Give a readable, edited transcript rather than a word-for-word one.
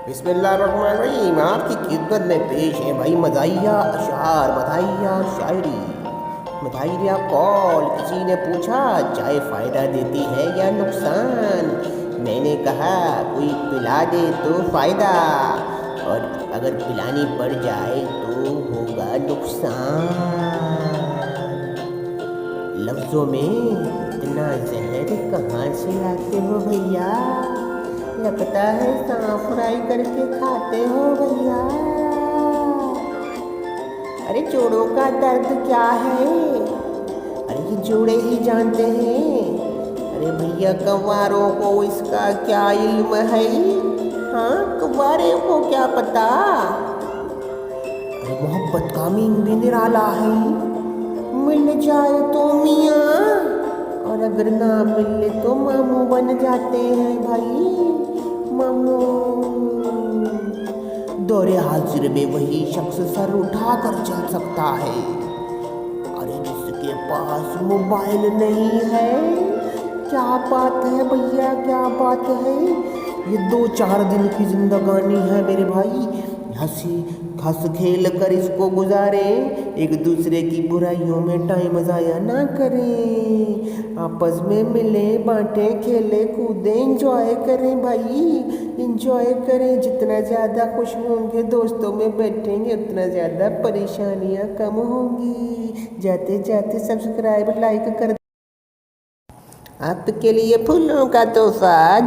बिस्मिल्लाहिर्रहमानिर्रहीम। आपकी खिदमत में पेश है भाई मज़ाहिया अशार, मज़ाहिया शायरी, मज़ाहिया कौल। किसी ने पूछा चाय फ़ायदा देती है या नुकसान। मैंने कहा कोई पिला दे तो फ़ायदा, और अगर पिलानी पड़ जाए तो होगा नुकसान। लफ्ज़ों में इतना जहर कहाँ से लाते हो भैया, लगता है सांप फ्राई करके खाते हो भैया। अरे जोड़ों का दर्द क्या है, अरे ये जोड़े ही जानते हैं। अरे भैया कव्वारों को इसका क्या इल्म है, हाँ कव्वारे को क्या पता। अरे मोहब्बत का मीन भी निराला है, मिल जाए तो मियाँ, और अगर ना मिले तो मामू बन जाते हैं भाई, मामू। दौरे हाजिर में वही शख्स सर उठा कर चल सकता है, अरे जिसके पास मोबाइल नहीं है। क्या बात है भैया, क्या बात है। ये 2-4 दिन की जिंदगानी है मेरे भाई, हंस खेल कर इसको गुजारे, एक दूसरे की बुराइयों में टाइम ज़ाया ना करें। आपस में मिले बांटे खेले कूदे इंजॉय करें भाई, इंजॉय करें। जितना ज़्यादा खुश होंगे दोस्तों में बैठेंगे, उतना ज़्यादा परेशानियाँ कम होंगी। जाते जाते सब्सक्राइब लाइक कर, आपके लिए फूलों का तोहफा।